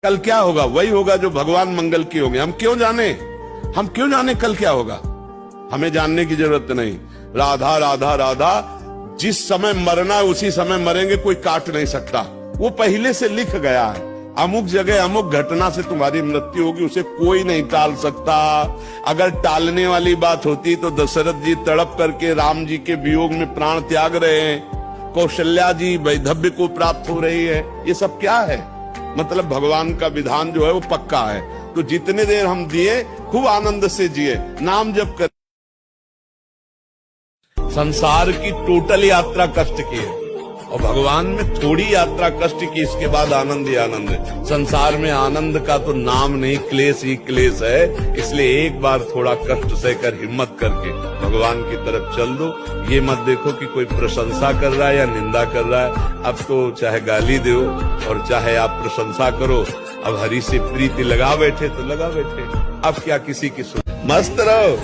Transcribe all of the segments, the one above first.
कल क्या होगा? वही होगा जो भगवान मंगल की होंगे। हम क्यों जाने कल क्या होगा? हमें जानने की जरूरत नहीं। राधा राधा राधा, जिस समय मरना है उसी समय मरेंगे, कोई काट नहीं सकता। वो पहले से लिख गया है। अमुक जगह अमुक घटना से तुम्हारी मृत्यु होगी, उसे कोई नहीं टाल सकता। अगर टालने वाली बात होती तो दशरथ जी तड़प करके राम जी के वियोग में प्राण त्याग रहे हैं, कौशल्या जी वैधव्य को प्राप्त हो रही है। ये सब क्या है? मतलब भगवान का विधान जो है वो पक्का है। तो जितने देर हम दिए खूब आनंद से जिए, नाम जप कर। संसार की टोटल यात्रा कष्ट की है और भगवान में थोड़ी यात्रा कष्ट की, इसके बाद आनंद ही आनंद है। संसार में आनंद का तो नाम नहीं, क्लेश ही क्लेश है। इसलिए एक बार थोड़ा कष्ट सहकर हिम्मत करके भगवान की तरफ चल दो। ये मत देखो कि कोई प्रशंसा कर रहा है या निंदा कर रहा है। अब तो चाहे गाली दो और चाहे आप प्रशंसा करो, अब हरि से प्रीति लगा बैठे तो लगा बैठे। अब क्या किसी की सुन, मस्त रहो।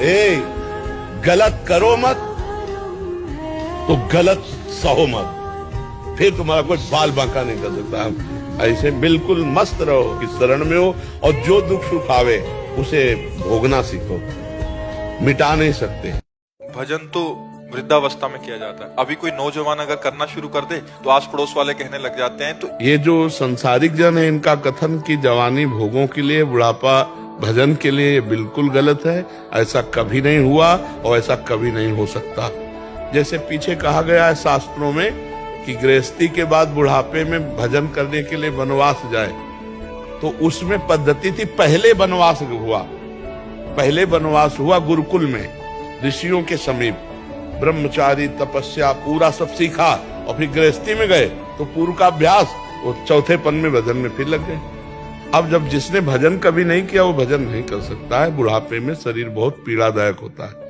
गलत करो मत तो गलत सहो मत, फिर तुम्हारा कोई बाल बांका नहीं कर सकता। ऐसे बिल्कुल मस्त रहो कि शरण में हो, और जो दुख सुख आवे उसे भोगना सीखो, मिटा नहीं सकते। भजन तो वृद्धावस्था में किया जाता है। अभी कोई नौजवान अगर करना शुरू कर दे तो आस पड़ोस वाले कहने लग जाते हैं। तो ये जो संसारिक जन है, इनका कथन की जवानी भोगों के लिए, बुढ़ापा भजन के लिए, ये बिल्कुल गलत है। ऐसा कभी नहीं हुआ और ऐसा कभी नहीं हो सकता। जैसे पीछे कहा गया है शास्त्रों में कि गृहस्थी के बाद बुढ़ापे में भजन करने के लिए वनवास जाए, तो उसमें पद्धति थी, पहले वनवास हुआ गुरुकुल में, ऋषियों के समीप, ब्रह्मचारी तपस्या पूरा सब सीखा, और फिर गृहस्थी में गए तो पूर्व का अभ्यास, वो चौथे पन में भजन में फिर लग गए। अब जब जिसने भजन कभी नहीं किया वो भजन नहीं कर सकता है। बुढ़ापे में शरीर बहुत पीड़ादायक होता है।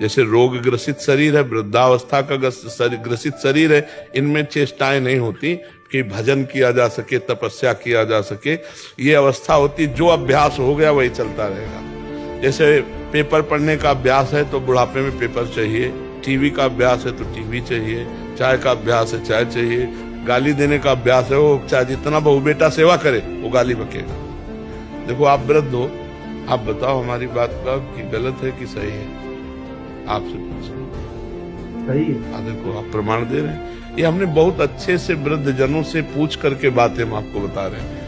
जैसे रोग ग्रसित शरीर है, वृद्धावस्था का ग्रसित शरीर है, इनमें चेष्टाएं नहीं होती कि भजन किया जा सके, तपस्या किया जा सके। ये अवस्था होती, जो अभ्यास हो गया वही चलता रहेगा। जैसे पेपर पढ़ने का अभ्यास है तो बुढ़ापे में पेपर चाहिए, टीवी का अभ्यास है तो टीवी चाहिए, चाय का अभ्यास है चाय चाहिए, गाली देने का अभ्यास है, वो चाहे जितना बहू बेटा सेवा करे वो गाली बकेगा। देखो आप वृद्ध हो, आप बताओ हमारी बात का कि गलत है कि सही है? आपसे पूछो, सही है। देखो आप प्रमाण दे रहे हैं। ये हमने बहुत अच्छे से वृद्ध जनों से पूछ करके बातें हम आपको बता रहे हैं।